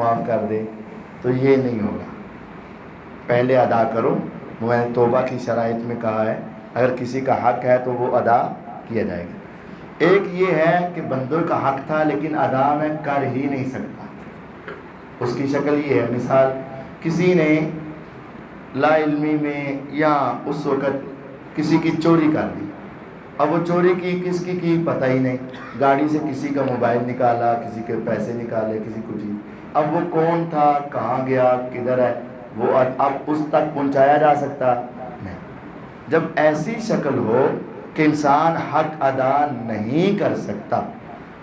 معاف کر دے، تو یہ نہیں ہوگا. پہلے ادا کرو. میں نے توبہ کی شرائط میں کہا ہے اگر کسی کا حق ہے تو وہ ادا کیا جائے گا. ایک یہ ہے کہ بندوں کا حق تھا لیکن ادا میں کر ہی نہیں سکتا. اس کی شکل یہ ہے، مثال کسی نے لا علمی میں یا اس وقت کسی کی چوری کر دی. اب وہ چوری کس کی پتہ ہی نہیں. گاڑی سے کسی کا موبائل نکالا، کسی کے پیسے نکالے، کسی کو چیز. اب وہ کون تھا، کہاں گیا، کدھر ہے، وہ اب اس تک پہنچایا جا سکتا نہیں. جب ایسی شکل ہو کہ انسان حق ادا نہیں کر سکتا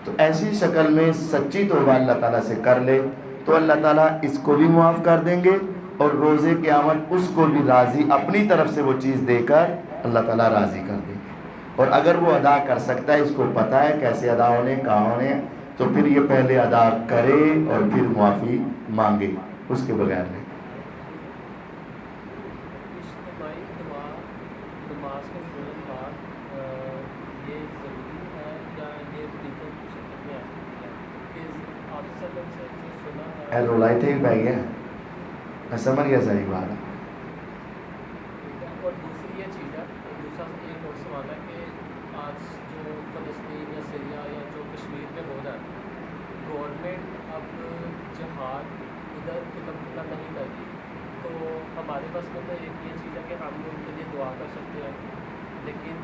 تو ایسی شکل میں سچی توبہ اللہ تعالیٰ سے کر لے تو اللہ تعالیٰ اس کو بھی معاف کر دیں گے اور روز قیامت اس کو بھی راضی اپنی طرف سے وہ چیز دے کر اللہ تعالیٰ راضی کر دیں گے. اور اگر وہ ادا کر سکتا ہے، اس کو پتہ ہے کیسے ادا ہونے، کہاں ہونے، تو پھر یہ پہلے ادا کرے اور پھر معافی مانگے، اس کے بغیر نہیں. رولائے تھے پہ گیا، میں سمجھ گیا ساری بات. اور دوسری یہ چیز ہے، دوسرا ایک اور سوال ہے کہ آج جو فلسطین یا سیریا یا جو کشمیر میں ہو رہا ہے، گورنمنٹ اب جہاد ادھر قدم نہیں کر رہی، تو ہمارے پاس میں تو ایک یہ چیز ہے کہ ہم ان کے لیے دعا کر سکتے ہیں، لیکن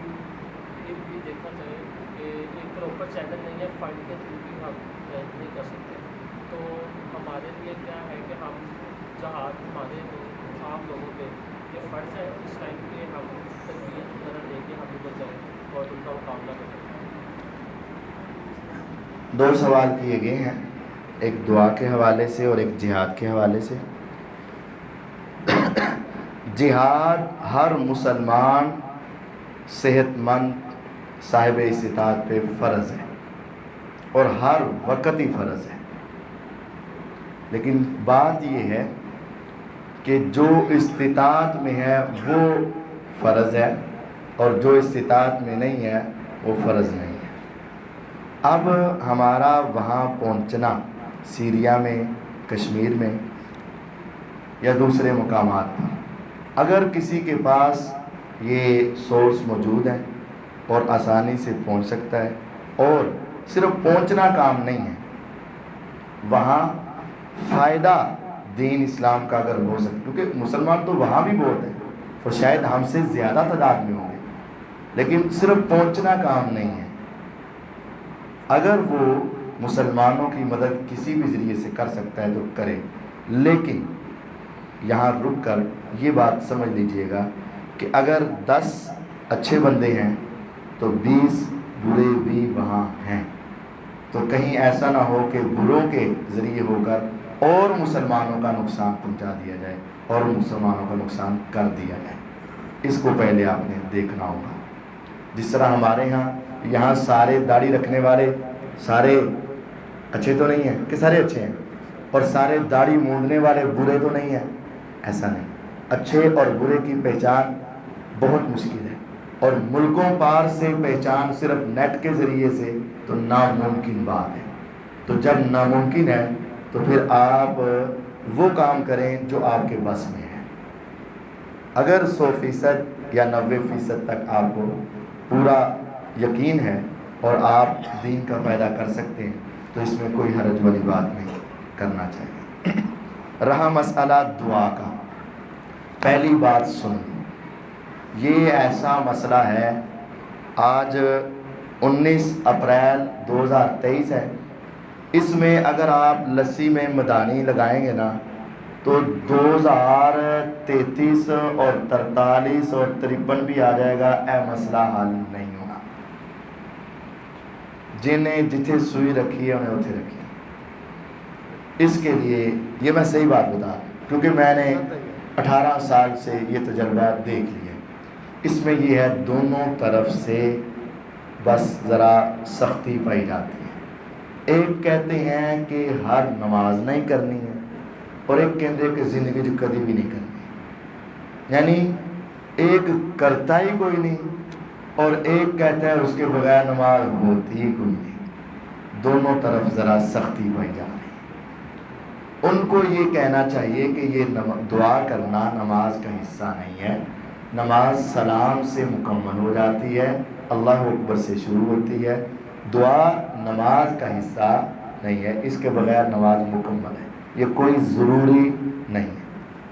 یہ بھی دیکھنا چاہیے کہ ایک پراپر چینل نہیں ہے، فنڈ کے تھرو بھی ہم نہیں کر سکتے. تو ہمارے لیے کیا ہے کہ ہم جہاد ہمارے عام لوگوں پہ یہ فرض ہے اس ٹائم پہ ہم تربیت وغیرہ لے کے ہم ادھر جائیں اور ان کا مقابلہ کریں. دو سوال کیے گئے ہیں، ایک دعا کے حوالے سے اور ایک جہاد کے حوالے سے. جہاد ہر مسلمان صحت مند صاحب استطاعت پہ فرض ہے اور ہر وقت ہی فرض ہے. لیکن بات یہ ہے کہ جو استطاعت میں ہے وہ فرض ہے اور جو استطاعت میں نہیں ہے وہ فرض نہیں ہے. اب ہمارا وہاں پہنچنا سیریا میں، کشمیر میں یا دوسرے مقامات پر، اگر کسی کے پاس یہ سورس موجود ہے اور آسانی سے پہنچ سکتا ہے، اور صرف پہنچنا کام نہیں ہے، وہاں فائدہ دین اسلام کا اگر ہو سکے، کیونکہ مسلمان تو وہاں بھی بہت ہیں اور شاید ہم سے زیادہ تعداد میں ہوں گے، لیکن صرف پہنچنا کام نہیں ہے. اگر وہ مسلمانوں کی مدد کسی بھی ذریعے سے کر سکتا ہے تو کرے. لیکن یہاں رک کر یہ بات سمجھ لیجئے گا کہ اگر 10 اچھے بندے ہیں تو 20 برے بھی وہاں ہیں. تو کہیں ایسا نہ ہو کہ بروں کے ذریعے ہو کر اور مسلمانوں کا نقصان پہنچا دیا جائے اور مسلمانوں کا نقصان کر دیا جائے. اس کو پہلے آپ نے دیکھنا ہوگا. جس طرح ہمارے یہاں سارے داڑھی رکھنے والے سارے اچھے تو نہیں ہیں کہ سارے اچھے ہیں، اور سارے داڑھی مونڈنے والے برے تو نہیں ہیں، ایسا نہیں. اچھے اور برے کی پہچان بہت مشکل ہے، اور ملکوں پار سے پہچان صرف نیٹ کے ذریعے سے تو ناممکن بات ہے. تو جب ناممکن ہے تو پھر آپ وہ کام کریں جو آپ کے بس میں ہے. اگر 100% یا 90% تک آپ کو پورا یقین ہے اور آپ دین کا فائدہ کر سکتے ہیں تو اس میں کوئی حرج والی بات نہیں کرنا چاہیے. رہا مسئلہ دعا کا، پہلی بات سن، یہ ایسا مسئلہ ہے، آج 19 اپریل 2023 ہے. اس میں اگر آپ لسی میں مدانی لگائیں گے نا تو 2033 اور 43 اور 53 بھی آ جائے گا، اے مسئلہ حل نہیں ہونا. جنہیں جتھے سوئی رکھی ہے انہیں اتھے رکھی. اس کے لیے یہ میں صحیح بات بتا رہا ہوں کیونکہ میں نے 18 سال سے یہ تجربہ دیکھ لیا. اس میں یہ ہے دونوں طرف سے بس ذرا سختی پائی جاتی ہے. ایک کہتے ہیں کہ ہر نماز نہیں کرنی ہے اور ایک کہتے ہیں کہ زندگی جو کبھی بھی نہیں کرنی. یعنی ایک کرتا ہی کوئی نہیں اور ایک کہتا ہے اس کے بغیر نماز ہوتی ہی کوئی نہیں. دونوں طرف ذرا سختی پائی جا رہی. ان کو یہ کہنا چاہیے کہ یہ دعا کرنا نماز کا حصہ نہیں ہے. نماز سلام سے مکمل ہو جاتی ہے، اللہ اکبر سے شروع ہوتی ہے. دعا نماز کا حصہ نہیں ہے، اس کے بغیر نماز مکمل ہے، یہ کوئی ضروری نہیں ہے.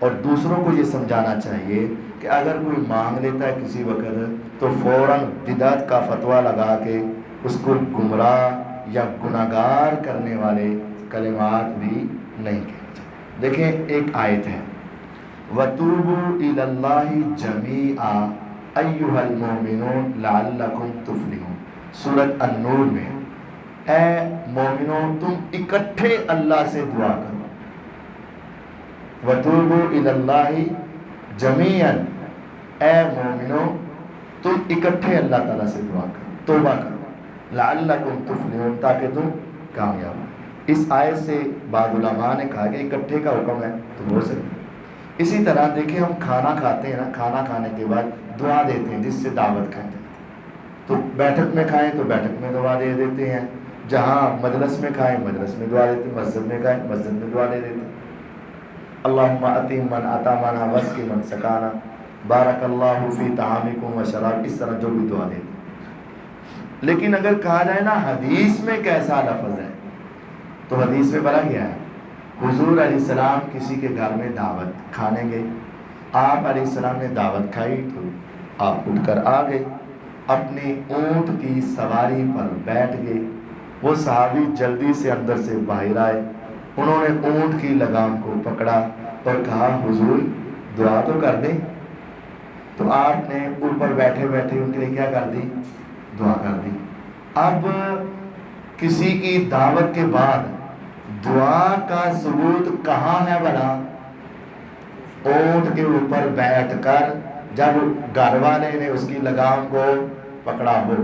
اور دوسروں کو یہ سمجھانا چاہیے کہ اگر کوئی مانگ لیتا ہے کسی وقت تو فوراً بدعت کا فتویٰ لگا کے اس کو گمراہ یا گناہگار کرنے والے کلمات بھی نہیں کہنا چاہیے. دیکھیں ایک آیت ہے، وَتُوبُوا إِلَى اللَّهِ جَمِيعًا أَيُّهَا الْمُؤْمِنُونَ لَعَلَّكُمْ تُفْلِحُونَ. سورۃ النور میں، اے مومنوں تم اکٹھے اللہ سے دعا کرو. وَتُوبُوا إِلَى اللَّهِ جَمِيعًا، اے مومنوں تم اکٹھے اللہ تعالیٰ سے دعا کرو، توبہ کرو. لَعَلَّكُمْ تُفْلِحُونَ، تاکہ تم کامیاب ہو. اس آیت سے بعض علماء نے کہا کہ اکٹھے کا حکم ہے تو ہو سکتا. اسی طرح دیکھیں ہم کھانا کھاتے ہیں نا، کھانا کھانے کے بعد دعا دیتے ہیں جس سے دعوت کھاتے ہیں. تو بیٹھک میں کھائیں تو بیٹھک میں دعا دے دیتے ہیں، جہاں مجلس میں کھائیں مجلس میں دعا دیتے ہیں، مسجد میں کھائیں مسجد میں دعا دے دیتے ہیں. اللہم اطعم من اطعمنا واسقِ من سقانا، بارک اللہ فی طعامکم و شراب، اس طرح جو بھی دعا دیتے ہیں. لیکن اگر کہا جائے نا حدیث میں کیسا لفظ ہے، تو حدیث میں بڑا گیا ہے. حضور علیہ السلام کسی کے گھر میں دعوت کھانے گئے، آپ علیہ السلام نے دعوت کھائی تو آپ اٹھ کر آ گئے، اپنی اونٹ کی سواری پر بیٹھ گئے. وہ صحابی جلدی سے اندر سے باہر آئے، انہوں نے اونٹ کی لگام کو پکڑا اور کہا حضور دعا تو کر دیں. تو آپ نے اوپر بیٹھے بیٹھے ان کے لیے کیا کر دی؟ دعا کر دی. اب کسی کی دعوت کے بعد دعا کا ثبوت کہاں ہے بھلا؟ اونٹ کے اوپر بیٹھ کر جب گھر والے نے اس کی لگام کو پکڑا ہو.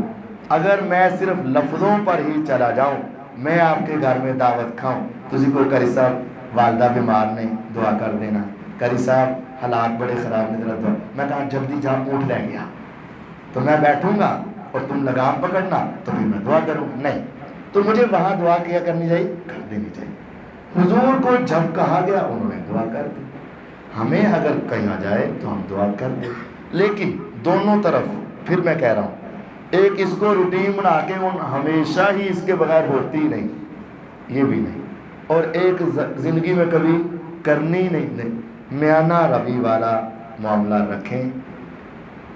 اگر میں صرف لفظوں پر ہی چلا جاؤں، میں آپ کے گھر میں دعوت کھاؤں، تجھے کو کری صاحب والدہ بیمار نہیں دعا کر دینا، کری صاحب حالات بڑے خراب نہیں دعا، میں کہا جلدی جا اونٹ لے گیا تو میں بیٹھوں گا اور تم لگام پکڑنا تو پھر میں دعا کروں. نہیں، تو مجھے وہاں دعا کیا کرنی چاہیے، کر دینی چاہیے. حضور کو جب کہا گیا انہوں نے دعا کر دی. ہمیں اگر کہا جائے تو ہم دعا کر دیں. لیکن دونوں طرف پھر میں کہہ رہا ہوں، ایک اس کو روٹین بنا کے ہمیشہ ہی اس کے بغیر ہوتی نہیں، یہ بھی نہیں، اور ایک زندگی میں کبھی کرنی نہیں. میانہ روی والا معاملہ رکھیں.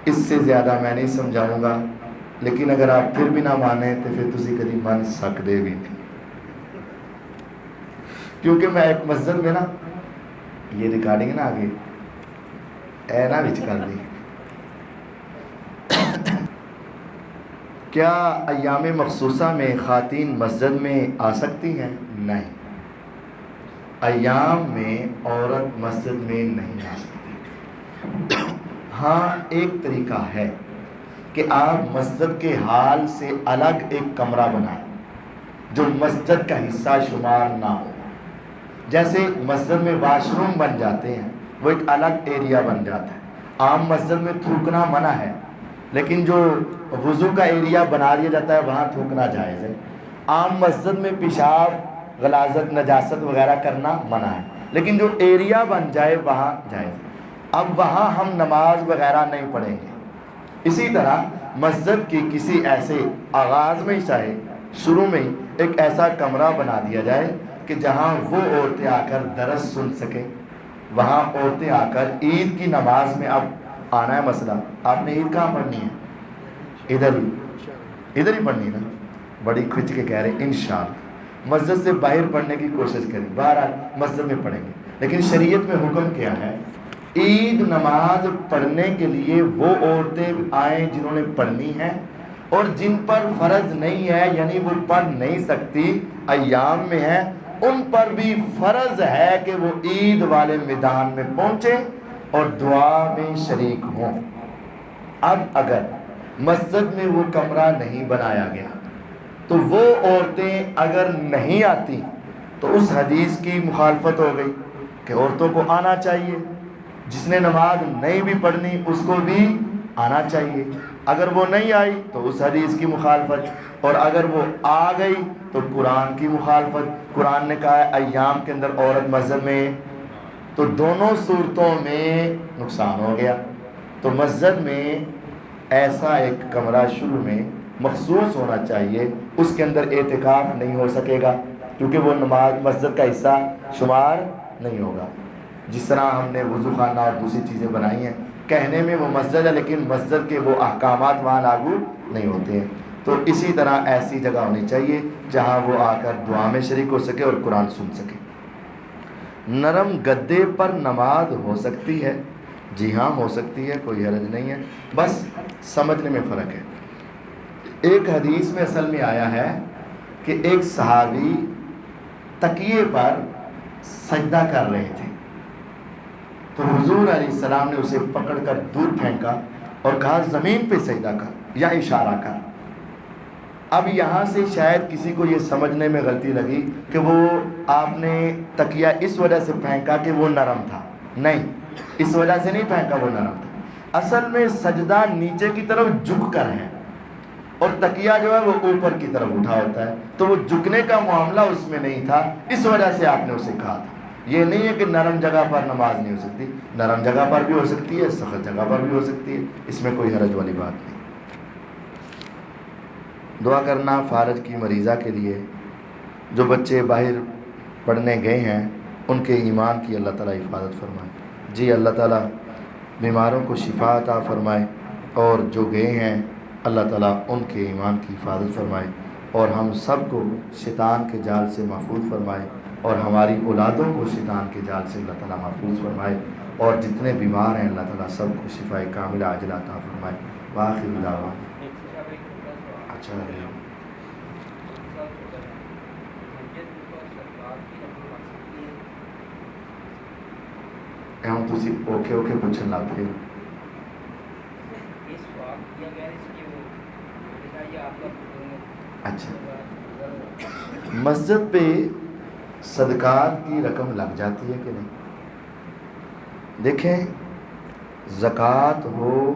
اس سے زیادہ میں نہیں سمجھاؤں گا، لیکن اگر آپ پھر بھی نہ مانیں تو پھر تسی کبھی من سکتے بھی نہیں. کیونکہ میں ایک مسجد میں نا، یہ ریکارڈنگ نا آگے اے نا وچ کر دی. کیا ایام مخصوصہ میں خواتین مسجد میں آ سکتی ہیں؟ نہیں، ایام میں عورت مسجد میں نہیں آ سکتی. ہاں ایک طریقہ ہے کہ آپ مسجد کے حال سے الگ ایک کمرہ بنائیں جو مسجد کا حصہ شمار نہ ہو. جیسے مسجد میں واش روم بن جاتے ہیں، وہ ایک الگ ایریا بن جاتا ہے. عام مسجد میں تھوکنا منع ہے، لیکن جو وضو کا ایریا بنا دیا جاتا ہے وہاں تھوکنا جائز ہے. عام مسجد میں پیشاب، غلاظت، نجاست وغیرہ کرنا منع ہے، لیکن جو ایریا بن جائے وہاں جائز ہے. اب وہاں ہم نماز وغیرہ نہیں پڑھیں گے. اسی طرح مسجد کی کسی ایسے آغاز میں چاہے شروع میں ایک ایسا کمرہ بنا دیا جائے کہ جہاں وہ عورتیں آ کر درس سن سکیں. وہاں عورتیں آ کر عید کی نماز میں اب آنا ہے. مسئلہ آپ نے عید کہاں پڑھنی ہے؟ ادھر ہی پڑھنی ہے نا. بڑی کھچ کے کہہ رہے ہیں انشاءاللہ مسجد سے باہر پڑھنے کی کوشش کریں. بہرحال مسجد میں پڑھیں گے، لیکن شریعت میں حکم کیا ہے؟ عید نماز پڑھنے کے لیے وہ عورتیں آئیں جنہوں نے پڑھنی ہے، اور جن پر فرض نہیں ہے یعنی وہ پڑھ نہیں سکتی، ایام میں ہے، ان پر بھی فرض ہے کہ وہ عید والے میدان میں پہنچیں اور دعا میں شریک ہوں. اب اگر مسجد میں وہ کمرہ نہیں بنایا گیا تو وہ عورتیں اگر نہیں آتی تو اس حدیث کی مخالفت ہو گئی کہ عورتوں کو آنا چاہیے. جس نے نماز نہیں بھی پڑھنی اس کو بھی آنا چاہیے. اگر وہ نہیں آئی تو اس حدیث کی مخالفت، اور اگر وہ آ گئی تو قرآن کی مخالفت. قرآن نے کہا ہے ایام کے اندر عورت مسجد میں، تو دونوں صورتوں میں نقصان ہو گیا. تو مسجد میں ایسا ایک کمرہ شروع میں مخصوص ہونا چاہیے، اس کے اندر اعتکاف نہیں ہو سکے گا کیونکہ وہ نماز مسجد کا حصہ شمار نہیں ہوگا. جس طرح ہم نے وضو خانہ اور دوسری چیزیں بنائی ہیں، کہنے میں وہ مسجد ہے لیکن مسجد کے وہ احکامات وہاں لاگو نہیں ہوتے ہیں. تو اسی طرح ایسی جگہ ہونی چاہیے جہاں وہ آ کر دعا میں شریک ہو سکے اور قرآن سن سکے. نرم گدے پر نماز ہو سکتی ہے؟ جی ہاں ہو سکتی ہے، کوئی حرج نہیں ہے، بس سمجھنے میں فرق ہے. ایک حدیث میں اصل میں آیا ہے کہ ایک صحابی تکیے پر سجدہ کر رہے تھے، تو حضور علیہ السلام نے اسے پکڑ کر دور پھینکا اور کہا زمین پہ سجدہ کر یا اشارہ کر. اب یہاں سے شاید کسی کو یہ سمجھنے میں غلطی لگی کہ وہ آپ نے تکیہ اس وجہ سے پھینکا کہ وہ نرم تھا. نہیں، اس وجہ سے نہیں پھینکا وہ نرم تھا. اصل میں سجدہ نیچے کی طرف جھک کر ہے اور تکیہ جو ہے وہ اوپر کی طرف اٹھا ہوتا ہے، تو وہ جھکنے کا معاملہ اس میں نہیں تھا، اس وجہ سے آپ نے اسے کہا تھا. یہ نہیں ہے کہ نرم جگہ پر نماز نہیں ہو سکتی، نرم جگہ پر بھی ہو سکتی ہے، سخت جگہ پر بھی ہو سکتی ہے، اس میں کوئی حرج والی بات نہیں. دعا کرنا فارج کی مریضہ کے لیے. جو بچے باہر پڑھنے گئے ہیں ان کے ایمان کی اللہ تعالیٰ حفاظت فرمائے. جی اللہ تعالیٰ بیماروں کو شفا عطا فرمائے، اور جو گئے ہیں اللہ تعالیٰ ان کے ایمان کی حفاظت فرمائے، اور ہم سب کو شیطان کے جال سے محفوظ فرمائے، اور ہماری اولادوں کو شیطان کے جال سے اللہ تعالیٰ محفوظ فرمائے، اور جتنے بیمار ہیں اللہ تعالیٰ سب کو شفا کاملہ عاجلہ عطا فرمائے. وآخر دعوانا اچھا ہے. ہم تسی اوکے اوکے پوچھن لگ پے. اچھا، مسجد پہ صدقات کی رقم لگ جاتی ہے کہ نہیں؟ دیکھیں، زکوٰۃ ہو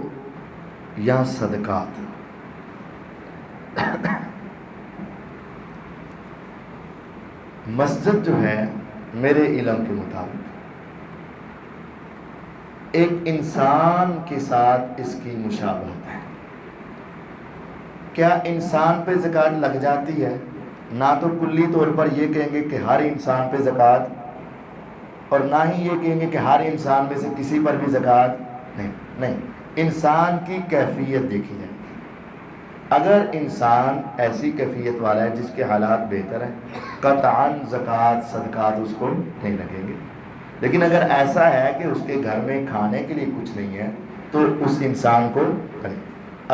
یا صدقات، مسجد جو ہے میرے علم کے مطابق ایک انسان کے ساتھ اس کی مشابہت ہے. کیا انسان پہ زکوٰۃ لگ جاتی ہے؟ نہ تو کلی طور پر یہ کہیں گے کہ ہر انسان پہ زکوٰۃ، اور نہ ہی یہ کہیں گے کہ ہر انسان میں سے کسی پر بھی زکوٰۃ نہیں. انسان کی کیفیت دیکھی جائے. اگر انسان ایسی کیفیت والا ہے جس کے حالات بہتر ہیں، قطعاً زکوٰۃ صدقات اس کو نہیں لگیں گے. لیکن اگر ایسا ہے کہ اس کے گھر میں کھانے کے لیے کچھ نہیں ہے تو اس انسان کو کریں.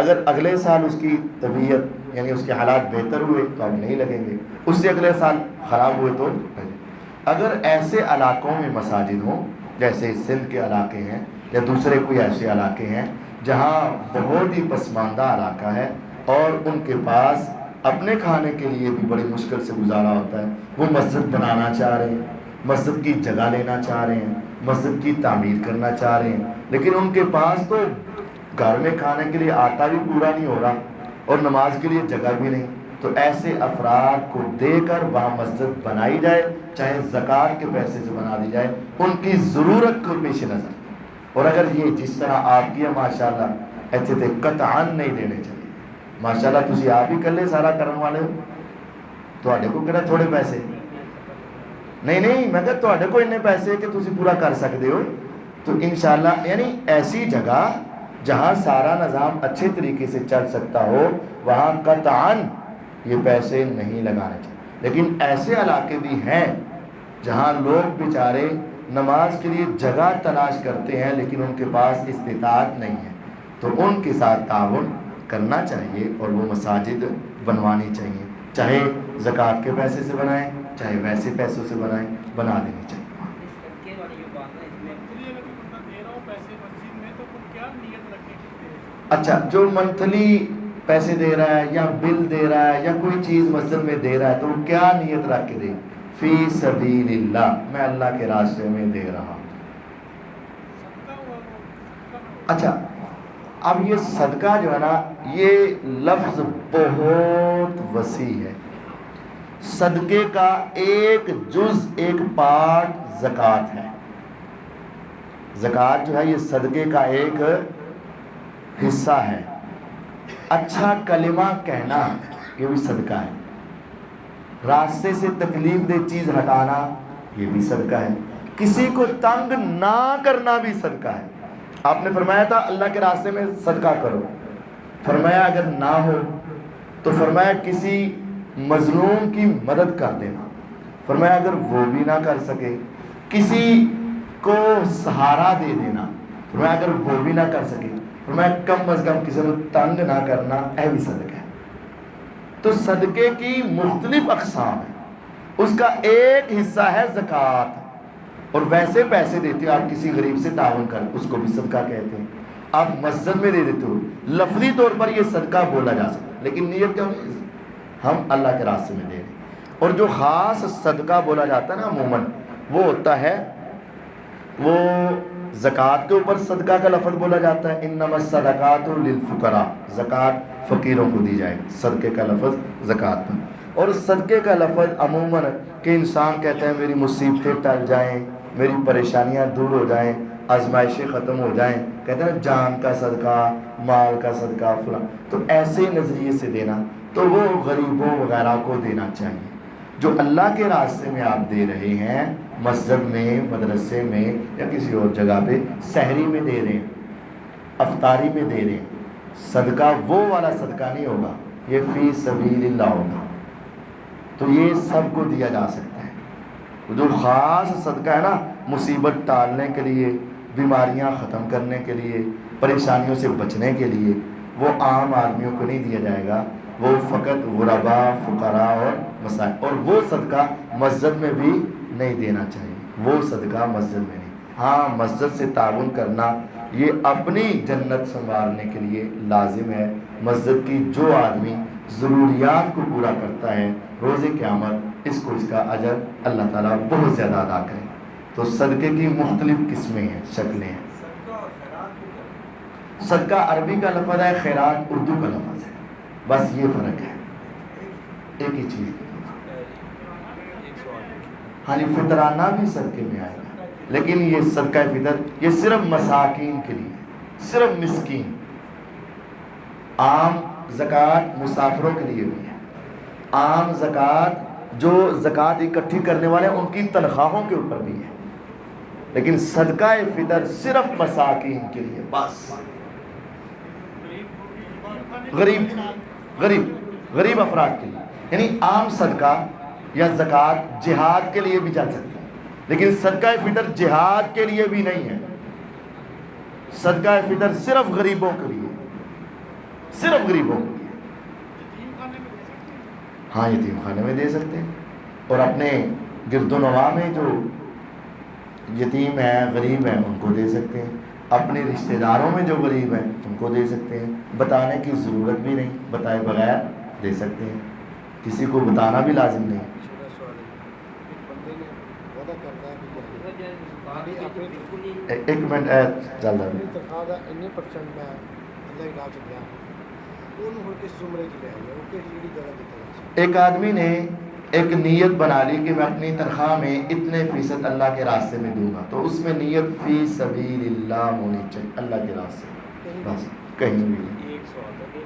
اگر اگلے سال اس کی طبیعت یعنی اس کے حالات بہتر ہوئے تو اب نہیں لگیں گے، اس سے اگلے سال خراب ہوئے تو لگیں. اگر ایسے علاقوں میں مساجد ہوں جیسے سندھ کے علاقے ہیں یا دوسرے کوئی ایسے علاقے ہیں جہاں بہت ہی پسماندہ علاقہ ہے اور ان کے پاس اپنے کھانے کے لیے بھی بڑی مشکل سے گزارا ہوتا ہے، وہ مسجد بنانا چاہ رہے ہیں، مسجد کی جگہ لینا چاہ رہے ہیں، مسجد کی تعمیر کرنا چاہ رہے ہیں، لیکن ان کے پاس تو گھر میں کھانے کے لیے آٹا بھی پورا نہیں ہو رہا اور نماز کے لیے جگہ بھی نہیں، تو ایسے افراد کو دے کر وہاں مسجد بنائی جائے، چاہے زکوٰۃ کے پیسے سے بنا دی جائے، ان کی ضرورت کو پیش نظر. اور اگر یہ جس طرح آپ کیا ماشاءاللہ ایسے تے قطعاً نہیں دینے چاہیے. ماشاءاللہ تسی آپ ہی کلے سارا کرن والے ہو، تواڈے کو کہڑا تھوڑے پیسے نہیں میں کہا تواڈے کو اتنے پیسے کہ تسی پورا کر سکتے ہو. تو انشاءاللہ یعنی ایسی جگہ جہاں سارا نظام اچھے طریقے سے چل سکتا ہو وہاں قطعاً یہ پیسے نہیں لگانے چاہیے. لیکن ایسے علاقے بھی ہیں جہاں لوگ بیچارے نماز کے لیے جگہ تلاش کرتے ہیں لیکن ان کے پاس استطاعت نہیں ہے، تو ان کے ساتھ تعاون کرنا چاہیے اور وہ مساجد بنوانی چاہیے، چاہے زکوٰۃ کے پیسے سے بنائیں چاہے ویسے پیسوں سے بنائیں، بنا دینی چاہیے. اچھا، جو منتھلی پیسے دے رہا ہے یا بل دے رہا ہے یا کوئی چیز مسجد میں دے رہا ہے تو وہ کیا نیت رکھ کے دے؟ فی سبیل اللہ، میں اللہ کے راستے میں دے رہا ہوں. اچھا، اب یہ صدقہ جو ہے نا، یہ لفظ بہت وسیع ہے. صدقے کا ایک جز، ایک پارٹ زکوٰۃ ہے۔ زکوٰۃ جو ہے یہ صدقے کا ایک حصہ ہے۔ اچھا کلمہ کہنا یہ بھی صدقہ ہے۔ راستے سے تکلیف دہ چیز ہٹانا یہ بھی صدقہ ہے۔ کسی کو تنگ نہ کرنا بھی صدقہ ہے۔ آپ نے فرمایا تھا اللہ کے راستے میں صدقہ کرو، فرمایا اگر نہ ہو تو فرمایا کسی مظلوم کی مدد کر دینا، فرمایا اگر وہ بھی نہ کر سکے کسی کو سہارا دے دینا، فرمایا اگر وہ بھی نہ کر سکے فرمایا کم از کم کسی کو تنگ نہ کرنا، اے بھی صدقہ ہے۔ تو صدقے کی مختلف اقسام ہیں، اس کا ایک حصہ ہے زکوٰۃ۔ اور ویسے پیسے دیتے ہو آپ کسی غریب سے تعاون کر، اس کو بھی صدقہ کہتے ہیں۔ آپ مسجد میں دے دیتے ہو، لفظی طور پر یہ صدقہ بولا جا سکتا ہے، لیکن نیت کیا ہوئی؟ ہم اللہ کے راستے میں دے رہے ہیں۔ اور جو خاص صدقہ بولا جاتا ہے نا عموماً، وہ ہوتا ہے وہ زکوٰۃ کے اوپر صدقہ کا لفظ بولا جاتا ہے، انما الصدقات للفقراء، زکوٰۃ فقیروں کو دی جائے، صدقے کا لفظ زکوٰۃ پر۔ اور صدقے کا لفظ عموماً کہ انسان کہتے ہیں میری مصیبتیں ٹل جائیں، میری پریشانیاں دور ہو جائیں، آزمائشیں ختم ہو جائیں، کہتے ہیں جان کا صدقہ، مال کا صدقہ فلاں، تو ایسے نظریے سے دینا تو وہ غریبوں وغیرہ کو دینا چاہیے۔ جو اللہ کے راستے میں آپ دے رہے ہیں، مسجد میں، مدرسے میں یا کسی اور جگہ پہ، سحری میں دے رہے ہیں، افطاری میں دے رہے ہیں، صدقہ وہ والا صدقہ نہیں ہوگا، یہ فی سبیل اللہ ہوگا۔ تو یہ سب کو دیا جا سکتا ہے۔ جو خاص صدقہ ہے نا مصیبت ٹالنے کے لیے، بیماریاں ختم کرنے کے لیے، پریشانیوں سے بچنے کے لیے، وہ عام آدمیوں کو نہیں دیا جائے گا، وہ فقط غرباء، فقراء اور مساکین۔ اور وہ صدقہ مسجد میں بھی نہیں دینا چاہیے، وہ صدقہ مسجد میں نہیں۔ ہاں مسجد سے تعاون کرنا یہ اپنی جنت سنوارنے کے لیے لازم ہے۔ مسجد کی جو آدمی ضروریات کو پورا کرتا ہے روز قیامت، اس کو اس کا اجر اللہ تعالیٰ بہت زیادہ ادا کرے۔ تو صدقے کی مختلف قسمیں ہیں، شکلیں ہیں۔ صدقہ عربی کا لفظ ہے، خیرات اردو کا لفظ ہے، بس یہ فرق ہے، ایک ہی چیز۔ ہاں جی، فطرانہ بھی صدقے میں آئے گا، لیکن یہ صدقہ فطر یہ صرف مساکین کے لیے، صرف مسکین۔ عام زکوٰۃ مسافروں کے لیے بھی ہے، عام زکوٰۃ جو زکوٰۃ اکٹھی کرنے والے ہیں ان کی تنخواہوں کے اوپر بھی ہے، لیکن صدقہ فطر صرف مساکین کے لیے بس۔ غریب افراد کے لیے، یعنی عام صدقہ یا زکوٰۃ جہاد کے لیے بھی چل سکتا ہے، لیکن صدقہ فطر جہاد کے لیے بھی نہیں ہے۔ صدقہ فطر صرف غریبوں کے لیے، صرف غریبوں کے لیے۔ ہاں یتیم خانے میں دے سکتے ہیں، اور اپنے گرد و نواح میں جو یتیم ہیں، غریب ہیں، ان کو دے سکتے ہیں، اپنے رشتہ داروں میں جو غریب ہیں ان کو دے سکتے ہیں، بتانے کی ضرورت بھی نہیں، بتائے بغیر دے سکتے ہیں، کسی کو بتانا بھی لازم نہیں۔ ایک منٹ چل رہا ایک آدمی نے ایک نیت بنا لی کہ میں اپنی تنخواہ میں اتنے فیصد اللہ کے راستے میں دوں گا، تو اس میں نیت فی سبیل اللہ ہونی چاہیے، اللہ کے راستے، بس کہیں بھی۔ ایک سوال ہے کہ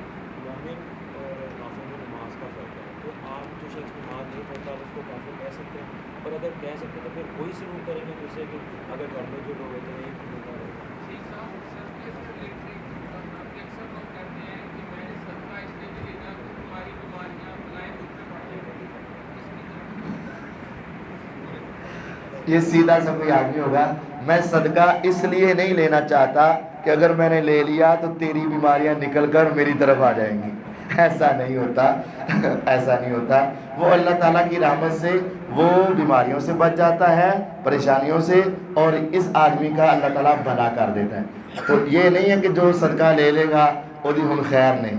مومن اور کافر میں نماز کا فرق ہے، تو آپ جو شخص نماز نہیں پڑھتا اس کو کافر کہہ سکتے ہیں، اور اگر کہہ سکتے ہیں تو پھر وہی سلوک کریں گے جیسے کہ اگر گھر میں جو لوگ ہوتے ہیں ایک ہوتا ہے۔ یہ سیدھا سا کوئی آدمی ہوگا، میں صدقہ اس لیے نہیں لینا چاہتا کہ اگر میں نے لے لیا تو تیری بیماریاں نکل کر میری طرف آ جائیں گی، ایسا نہیں ہوتا، ایسا نہیں ہوتا۔ وہ اللہ تعالیٰ کی رحمت سے وہ بیماریوں سے بچ جاتا ہے، پریشانیوں سے، اور اس آدمی کا اللہ تعالیٰ بھلا کر دیتا ہے۔ تو یہ نہیں ہے کہ جو صدقہ لے لے گا وہ ہم خیر نہیں،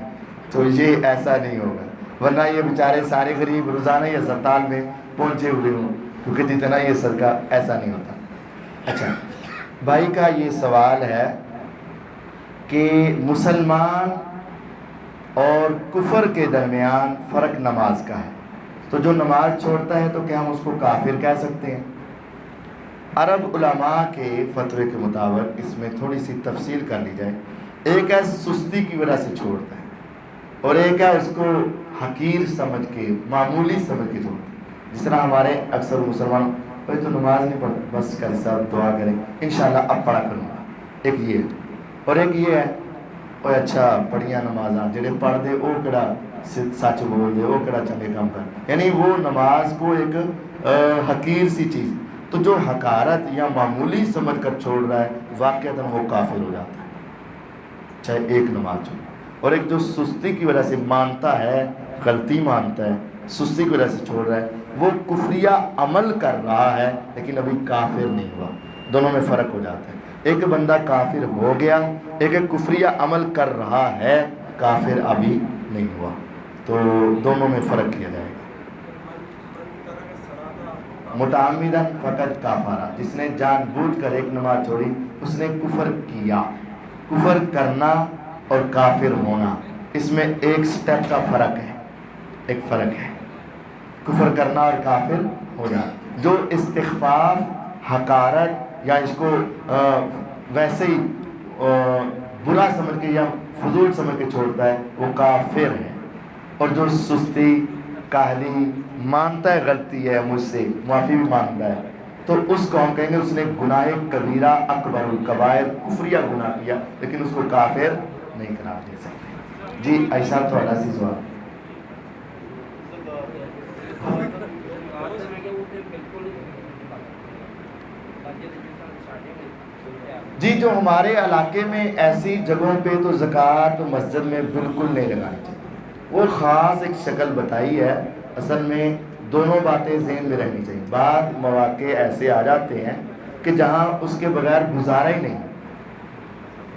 تو یہ ایسا نہیں ہوگا، ورنہ یہ بیچارے سارے غریب روزانہ یہ ہسپتال میں پہنچے ہوئے ہوں، کیونکہ جتنا یہ صدقہ، ایسا نہیں ہوتا۔ اچھا، بھائی کا یہ سوال ہے کہ مسلمان اور کفر کے درمیان فرق نماز کا ہے۔ تو جو نماز چھوڑتا ہے تو کیا ہم اس کو کافر کہہ سکتے ہیں؟ عرب علماء کے فتوے کے مطابق اس میں تھوڑی سی تفصیل کر لی جائے. ایک ہے سستی کی وجہ سے چھوڑتا ہے، اور ایک ہے اس کو حقیر سمجھ کے، معمولی سمجھ کے چھوڑتا ہے. جس طرح ہمارے اکثر مسلمان بھائی تو نماز نہیں پڑھ، بس کر صاحب دعا کریں انشاءاللہ اب پڑھا کروں گا. ایک یہ ہے، اور ایک یہ ہے اوے اچھا پڑھیاں نمازاں جڑے پڑھ دے وہ کہڑا سچ بول دے، وہ کہڑا چنگے کام کر، یعنی وہ نماز کو ایک حقیر سی چیز. تو جو حقارت یا معمولی سمجھ کر چھوڑ رہا ہے واقعتاً وہ کافر ہو جاتا ہے، چاہے ایک نماز چھوڑ. اور ایک جو سستی کی وجہ سے مانتا ہے، غلطی مانتا ہے، سستی کی وجہ سے چھوڑ رہا ہے، وہ کفریہ عمل کر رہا ہے لیکن ابھی کافر نہیں ہوا. دونوں میں فرق ہو جاتا ہے. ایک بندہ کافر ہو گیا، ایک کفریہ عمل کر رہا ہے، کافر ابھی نہیں ہوا. تو دونوں میں فرق کیا جائے گا. متعمداً فقط کافارہ، جس نے جان بوجھ کر ایک نماز چھوڑی اس نے کفر کیا. کفر کرنا اور کافر ہونا اس میں ایک سٹیپ کا فرق ہے، ایک فرق ہے. کفر کرنا اور کافر ہو جانا. جو استخفاف، حقارت یا اس کو ویسے ہی برا سمجھ کے یا فضول سمجھ کے چھوڑتا ہے وہ کافر ہے. اور جو سستی، کاہلی، مانتا ہے غلطی ہے مجھ سے، معافی بھی مانگتا ہے، تو اس کو ہم کہیں گے اس نے گناہ کبیرہ اکبر الکبائر کفریہ گناہ کیا، لیکن اس کو کافر نہیں قرار دے سکتے. جی ایسا تھوڑا سی سوال. جی جو ہمارے علاقے میں ایسی جگہوں پہ تو زکوٰۃ مسجد میں بالکل نہیں لگانی چاہیے. وہ خاص ایک شکل بتائی ہے. اصل میں دونوں باتیں ذہن میں رہنی چاہیے. بعض مواقع ایسے آ جاتے ہیں کہ جہاں اس کے بغیر گزارا ہی نہیں،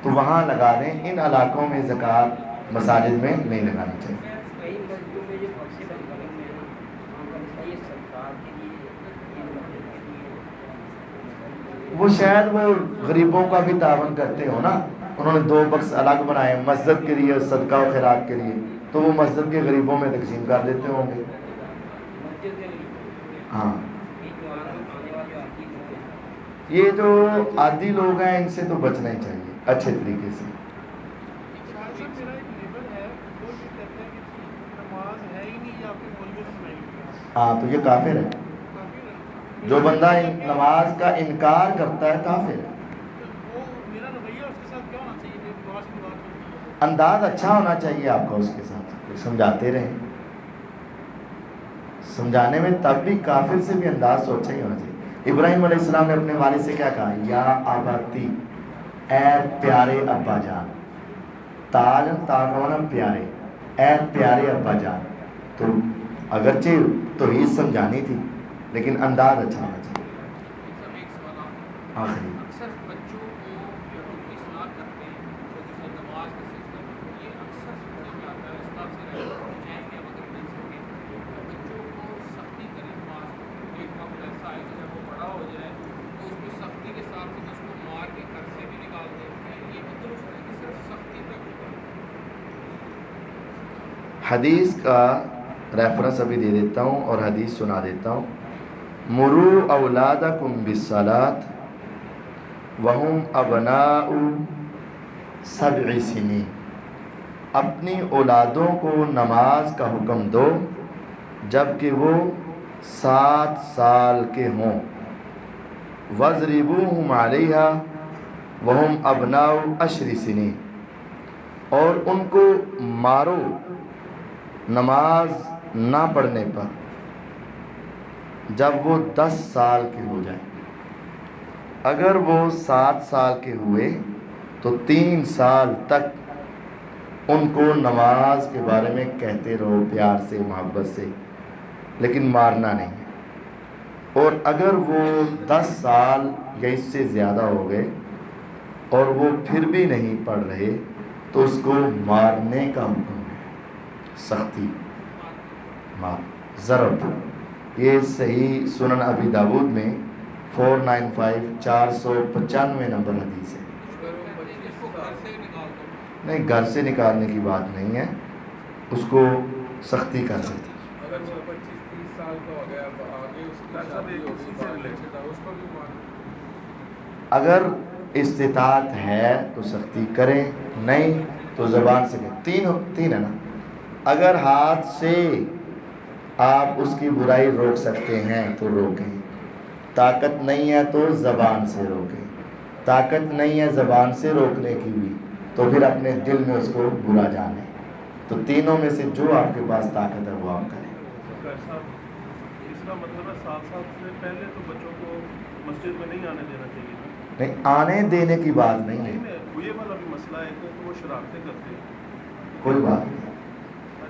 تو وہاں لگا دیں. ان علاقوں میں زکوٰۃ مساجد میں نہیں لگانی چاہیے. وہ شاید وہ غریبوں کا بھی تعاون کرتے ہو نا. انہوں نے 2 بکس الگ بنائے مسجد کے لیے، صدقہ و خیرات کے لیے، تو وہ مسجد کے غریبوں میں تقسیم کر دیتے ہوں گے. ہاں یہ جو عادی لوگ ہیں ان سے تو بچنا ہی چاہیے اچھے طریقے سے. ہاں تو یہ کافر ہے. جو بندہ نماز کا انکار کرتا ہے کافر ہے. انداز اچھا ہونا چاہیے آپ کا اس کے ساتھ، سمجھاتے رہیں. سمجھانے میں تب بھی کافر سے بھی انداز تو اچھا ہی ہونا چاہیے. ابراہیم علیہ السلام نے اپنے والد سے کیا کہا؟ یا آباتی، اے پیارے ابا جان. تاج تاغونا پیارے، اے پیارے ابا جان. تو اگرچہ توحید سمجھانی تھی لیکن انداز اچھا ہونا چاہیے. آخری اکثر بچوں کو جو اصلاح کرتے ہیں جو نماز کا سلسلہ میں یہ اکثر سننے میں آتا ہے. اس بات سے چاہیں گے اگر مل سکے بچوں کو سختی کریں. نماز ایک وقت ایسا ہے کہ جب وہ بڑا ہو جائے تو اس کو سختی کے ساتھ اس کو مار کے گھر سے بھی نکال دیں. یہ بھی درست ہے کہ صرف سختی تک کریں. حدیث کا ریفرنس ابھی دے دیتا ہوں اور حدیث سنا دیتا ہوں. مرو اولادکم بالصلاۃ وہم ابناء 7 سنین. اپنی اولادوں کو نماز کا حکم دو جب کہ وہ 7 سال کے ہوں. وَاضْرِبُوهُمْ عَلَيْهَا وَهُمْ أَبْنَاءُ 10 سنین. اور ان کو مارو نماز نہ پڑھنے پر جب وہ 10 سال کے ہو جائیں. اگر وہ 7 سال کے ہوئے تو 3 سال تک ان کو نماز کے بارے میں کہتے رہو پیار سے، محبت سے، لیکن مارنا نہیں. اور اگر وہ 10 سال یا اس سے زیادہ ہو گئے اور وہ پھر بھی نہیں پڑھ رہے تو اس کو مارنے کا حکم ہے. سختی، ضرب. یہ صحیح سنن ابی داود میں 495 نمبر حدیث ہے. نہیں گھر سے نکالنے کی بات نہیں ہے، اس کو سختی کر سکتے. سال کا ہو گیا اب آگے اس کی شادی ہوگی تو آگے چھٹا اس کو بھی مان اگر استطاعت ہے تو سختی کریں، نہیں تو زبان سے کریں. تین ہے نا. اگر ہاتھ سے آپ اس کی برائی روک سکتے ہیں تو روکیں، طاقت نہیں ہے تو زبان سے روکیں. طاقت نہیں ہے زبان سے روکنے کی بھی تو پھر اپنے دل میں اس کو برا جانیں. تو تینوں میں سے جو آپ کے پاس طاقت ہے وہ آپ کریں. اس کا مطلب ہے 7 سال سے پہلے تو بچوں کو مسجد میں نہیں آنے دینا چاہیے نا. نہیں، آنے دینے کی بات نہیں ہے، نہیں یہ والا بھی مسئلہ ہے کہ وہ شرارتیں کرتے ہیں. کوئی بات نہیں.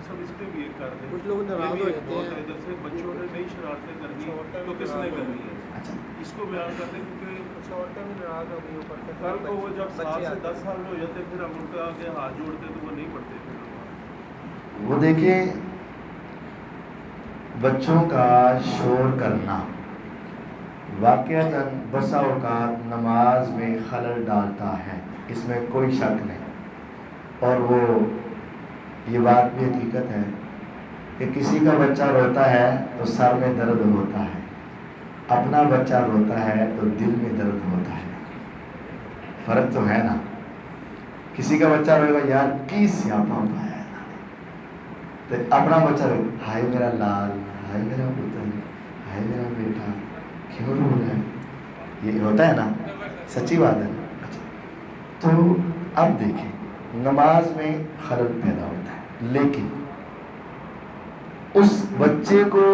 سب اس پہ بھی ایک کر دیں. کچھ لوگ ناراض ہو جاتے ہیں ادھر سے بچوں نے نہیں شرارتیں کرنی تو کس نے کرنی ہے. اچھا، اس کو بیان کر دیں کیونکہ عورتیں بھی ناراض ہو گئی اوپر سے کل کو وہ جب 7 سے 10 سال میں ہو جاتے پھر ہم ان کے آگے ہاتھ جوڑتے تو وہ نہیں پڑھتے. وہ دیکھیں بچوں کا شور کرنا واقعتاً بسا اوقات نماز میں خلل ڈالتا ہے، اس میں کوئی شک نہیں. اور وہ یہ بات بھی حقیقت ہے کہ کسی کا بچہ روتا ہے تو سر میں درد ہوتا ہے، اپنا بچہ روتا ہے تو دل میں درد ہوتا ہے. فرق تو ہے نا. کسی کا بچہ روئے گا یار کی سیاپا ہوتا ہے، تو اپنا بچہ روئے ہائے میرا لال، ہائے میرا پتر، ہائے میرا بیٹا کیوں رو رہا ہے. یہ ہوتا ہے نا، سچی بات ہے نا. تو اب دیکھیں نماز میں خلل پیدا ہوتا ہے، لیکن اس بچے کو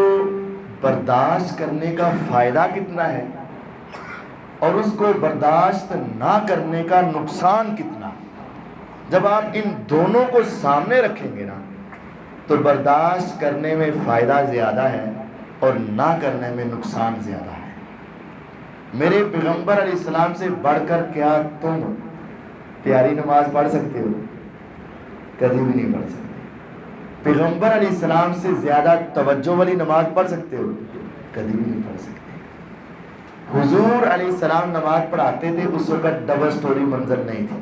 برداشت کرنے کا فائدہ کتنا ہے اور اس کو برداشت نہ کرنے کا نقصان کتنا. جب آپ ان دونوں کو سامنے رکھیں گے نا تو برداشت کرنے میں فائدہ زیادہ ہے اور نہ کرنے میں نقصان زیادہ ہے. میرے پیغمبر علیہ السلام سے بڑھ کر کیا تم پیاری نماز پڑھ سکتے ہو؟ کبھی بھی نہیں پڑھ سکتے. پیغمبر علیہ السلام سے زیادہ توجہ والی نماز پڑھ سکتے ہو؟ کبھی بھی نہیں پڑھ سکتے. حضور علیہ السلام نماز پڑھاتے تھے، اس وقت ڈبل سٹوری منظر نہیں تھی.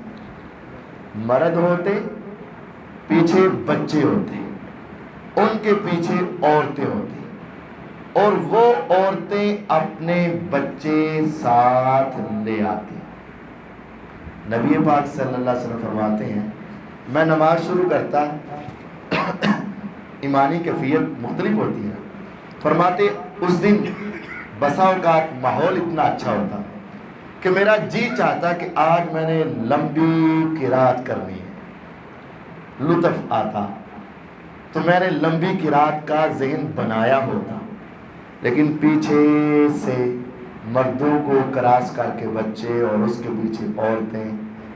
مرد ہوتے، پیچھے بچے ہوتے، ان کے پیچھے عورتیں ہوتی اور وہ عورتیں اپنے بچے ساتھ لے آتی. نبی پاک صلی اللہ علیہ وسلم فرماتے ہیں میں نماز شروع کرتا، ایمانی کیفیت مختلف ہوتی ہے. فرماتے اس دن بسا اوقات ماحول اتنا اچھا ہوتا کہ میرا جی چاہتا کہ آج میں نے لمبی قرات کرنی ہے، لطف آتا تو میں نے لمبی قرات کا ذہن بنایا ہوتا، لیکن پیچھے سے مردوں کو کراس کر کے بچے اور اس کے پیچھے عورتیں،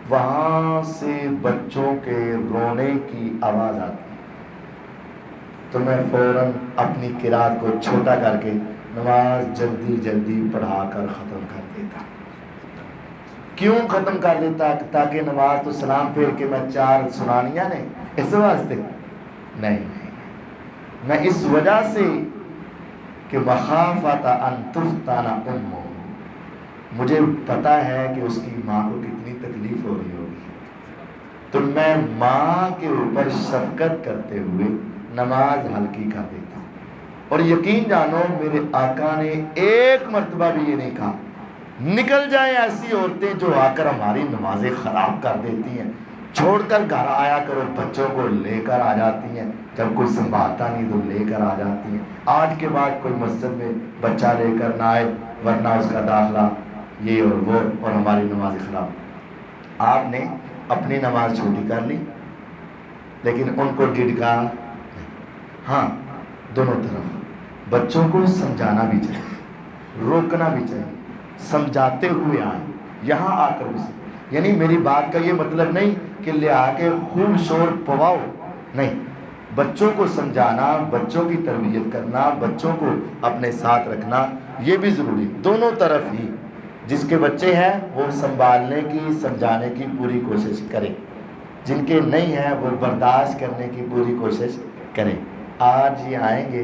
وہاں سے بچوں کے رونے کی آواز آتی تو میں فوراً اپنی قرات کو چھوٹا کر کے نماز جلدی جلدی پڑھا کر ختم کر دیتا. کیوں ختم کر دیتا؟ تاکہ نماز تو سلام پھیر کے میں 4 سنانیاں نے اس واسطے نہیں، میں اس وجہ سے کہ مخافت ان تفتن امہ، مجھے پتا ہے کہ اس کی ماں کو کتنی تکلیف ہو رہی ہوگی، تو میں ماں کے اوپر شفقت کرتے ہوئے نماز ہلکی کر دیتا ہوں. اور یقین جانو میرے آقا نے ایک مرتبہ بھی یہ نہیں کہا نکل جائیں ایسی عورتیں جو آ کر ہماری نمازیں خراب کر دیتی ہیں، چھوڑ کر گھر آیا کرو، بچوں کو لے کر آ جاتی ہیں، جب کوئی سنبھالتا نہیں تو لے کر آ جاتی ہیں. آج کے بعد کوئی مسجد میں بچہ لے کر نہ آئے ورنہ اس کا داخلہ یہ اور وہ اور ہماری نمازیں خراب. آپ نے اپنی نماز چھوٹی کر لی لیکن ان کو ڈڑکا. ہاں دونوں طرف بچوں کو سمجھانا بھی چاہیے، روکنا بھی چاہیے، سمجھاتے ہوئے آئیں. یہاں آ کر بھی یعنی میری بات کا یہ مطلب نہیں کہ لے آ کے خوب شور پواؤ، نہیں. بچوں کو سمجھانا، بچوں کی تربیت کرنا، بچوں کو اپنے ساتھ رکھنا یہ بھی ضروری. دونوں طرف ہی جس کے بچے ہیں وہ سنبھالنے کی، سمجھانے کی پوری کوشش کریں، جن کے نہیں ہیں وہ برداشت کرنے کی پوری کوشش کریں. آج یہ آئیں گے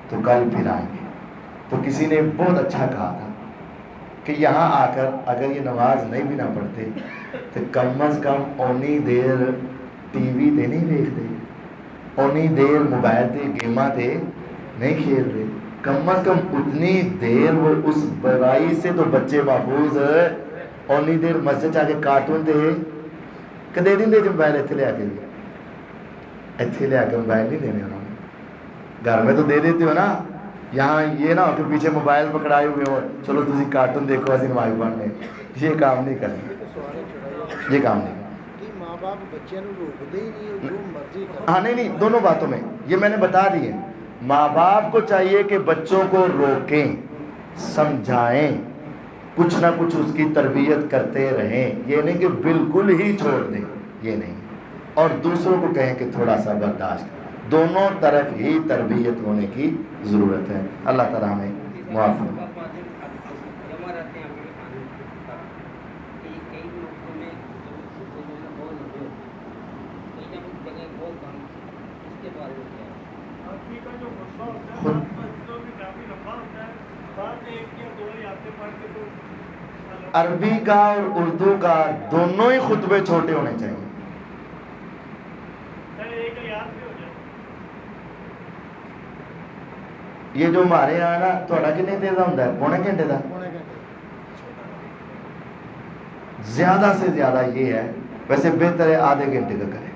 تو کل پھر آئیں گے. تو کسی نے بہت اچھا کہا تھا کہ یہاں آ کر اگر یہ نماز نہیں بھی نہ پڑھتے تو کم از کم اونی دیر ٹی وی تے نہیں دیکھتے، اونی دیر موبائل تے گیماں تے نہیں کھیلتے. کم از کم اتنی دیر وہ اس برائی سے تو بچے محفوظ اونی دیر مسجد جا کے کارٹون دے کہ دے دیں دے جو موبائل ایتھے لے آ کے ایتھے لے آ کے موبائل نہیں دینے انہوں نے. گھر میں تو دے دیتے ہو نا, یہاں یہ نہ ہو کہ پیچھے موبائل پکڑائے ہوئے ہو, چلو تسی کارٹون دیکھو ایسی نماز پڑھ لیں. یہ کام نہیں کرنا, یہ کام نہیں کرنا. ماں باپ بچے روکتے ہی نہیں, جو مرضی ہاں نہیں دونوں باتوں میں یہ میں نے بتا دی ہے. ماں باپ کو چاہیے کہ بچوں کو روکیں, سمجھائیں, کچھ نہ کچھ اس کی تربیت کرتے رہیں, یہ نہیں کہ بالکل ہی چھوڑ دیں, یہ نہیں. اور دوسروں کو کہیں کہ تھوڑا سا برداشت کریں. دونوں طرف ہی تربیت ہونے کی ضرورت ہے. اللہ تعالیٰ ہمیں معاف فرمائے. عربی کا اور اردو کا دونوں ہی خطبے چھوٹے ہونے چاہیے. یہ جو ہمارے یہاں نا تھوڑا کتنے دیر کا ہوتا ہے, پونے گھنٹے کا, زیادہ سے زیادہ یہ ہے. ویسے بہتر ہے آدھے گھنٹے کا کریں.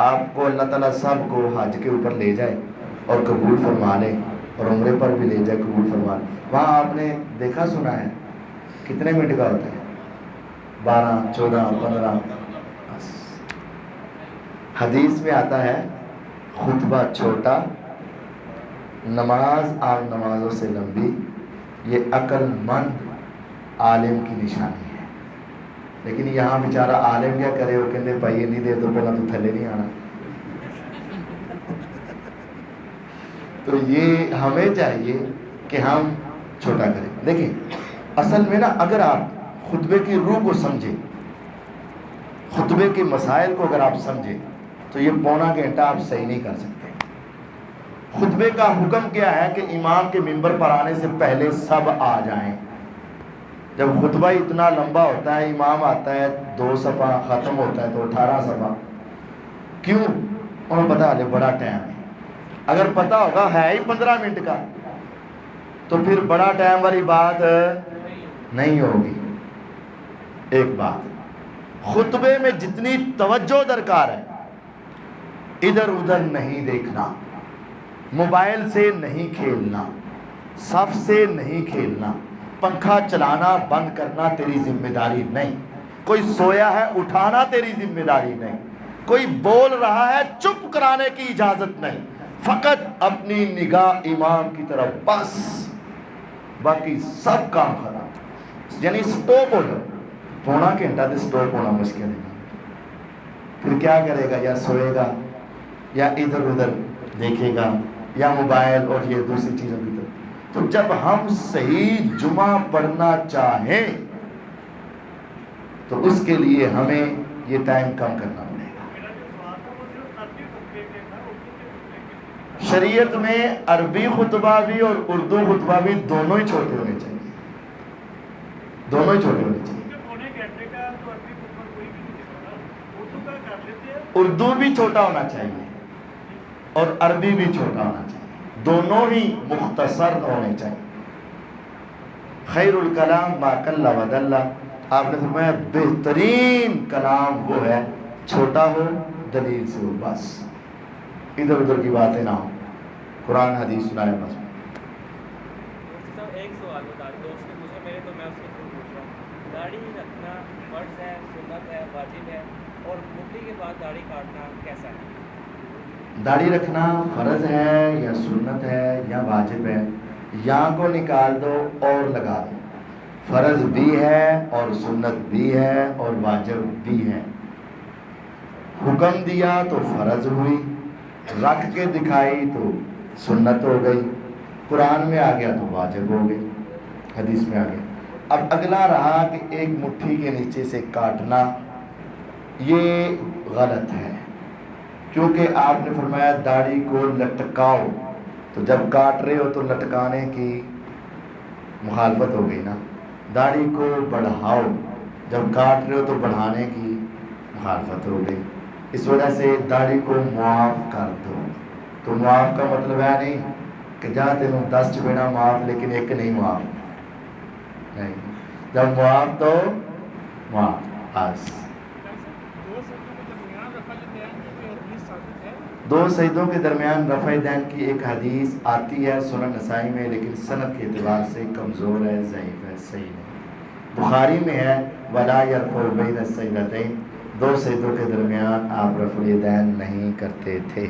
آپ کو اللہ تعالیٰ سب کو حج کے اوپر لے جائے اور قبول فرما لے, اور عمرے پر بھی لے جائے قبول فرما لے. وہاں آپ نے دیکھا سنا ہے کتنے منٹ کا ہوتا ہے, 12, 14, 15. حدیث میں آتا ہے خطبہ چھوٹا, نماز عام نمازوں سے لمبی, یہ عقل مند عالم کی نشانی ہے. لیکن یہاں بیچارہ عالم کیا کرے, وہ کہتے بھائی یہ نہیں دے تو پہلے تو تھلے نہیں آنا. تو یہ ہمیں چاہیے کہ ہم چھوٹا کریں. دیکھیں اصل میں نا اگر آپ خطبے کی روح کو سمجھیں, خطبے کے مسائل کو اگر آپ سمجھیں, تو یہ پونا گھنٹہ آپ صحیح نہیں کر سکتے. خطبے کا حکم کیا ہے کہ امام کے منبر پر آنے سے پہلے سب آ جائیں. جب خطبہ اتنا لمبا ہوتا ہے, امام آتا ہے 2 صفحہ, ختم ہوتا ہے تو 18 صفحہ. کیوں؟ انہیں پتا ہے بڑا ٹائم ہے. اگر پتا ہوگا ہے ہی 15 منٹ کا تو پھر بڑا ٹائم والی بات نہیں ہوگی. ایک بات, خطبے میں جتنی توجہ درکار ہے, ادھر ادھر نہیں دیکھنا, موبائل سے نہیں کھیلنا, صف سے نہیں کھیلنا, پنکھا چلانا بند کرنا تیری ذمہ داری نہیں, کوئی سویا ہے اٹھانا تیری ذمہ داری نہیں, کوئی بول رہا ہے چپ کرانے کی اجازت نہیں, فقط اپنی نگاہ امام کی طرف بس, باقی سب کام خراب. یعنی سٹوپ ہو جاؤ. پونا گھنٹہ تو سٹوپ ہونا مشکل ہے. پھر کیا کرے گا, یا سوئے گا, یا ادھر ادھر دیکھے گا, یا موبائل اور یہ دوسری چیزوں کی طرف. تو جب ہم صحیح جمعہ پڑھنا چاہیں تو اس کے لیے ہمیں یہ ٹائم کم کرنا پڑے گا. شریعت میں عربی خطبہ بھی اور اردو خطبہ بھی دونوں ہی چھوٹے ہونے چاہیے, دونوں ہی چھوٹے ہونے چاہیے. اردو بھی چھوٹا ہونا چاہیے اور عربی بھی چھوٹا ہونا چاہیے, دونوں ہی مختصر ہونے چاہیے. خیر الکلام ما قل و دل, آپ نے فرمایا بہترین کلام وہ ہے چھوٹا ہو, دلیل سے ہو, بس ادھر ادھر کی باتیں نہ ہو, قرآن حدیث سنائے بس. ایک سوال بتا دوست نے پوچھا میرے, تو میں اس کو پوچھ رہا ہوں, داڑھی رکھنا فرض ہے, سنت ہے, واجب ہے, اور مفتی کے بعد داڑھی کاٹنا کیسا ہے؟ داڑھی رکھنا فرض ہے یا سنت ہے یا واجب ہے, یہاں کو نکال دو اور لگا دو. فرض بھی ہے اور سنت بھی ہے اور واجب بھی ہے. حکم دیا تو فرض ہوئی, رکھ کے دکھائی تو سنت ہو گئی, قرآن میں آ گیا تو واجب ہو گئی, حدیث میں آ گیا. اب اگلا رہا کہ ایک مٹھی کے نیچے سے کاٹنا, یہ غلط ہے, کیونکہ آپ نے فرمایا داڑھی کو لٹکاؤ, تو جب کاٹ رہے ہو تو لٹکانے کی مخالفت ہو گئی نا. داڑھی کو بڑھاؤ, جب کاٹ رہے ہو تو بڑھانے کی مخالفت ہو گئی. اس وجہ سے داڑھی کو معاف کر دو. تو معاف کا مطلب ہے نہیں کہ جا تینوں 10 چپیڑا معاف لیکن ایک نہیں معاف نہیں، جب معاف تو معاف بس۔ دو سجدوں کے درمیان رفع دین کی ایک حدیث آتی ہے سنن نسائی میں، لیکن سند کے اعتبار سے کمزور ہے، ضعیف ہے، صحیح نہیں۔ بخاری میں ہے ولا یرفع بین السجدتین، دو سجدوں کے درمیان آپ رفع دین نہیں کرتے تھے۔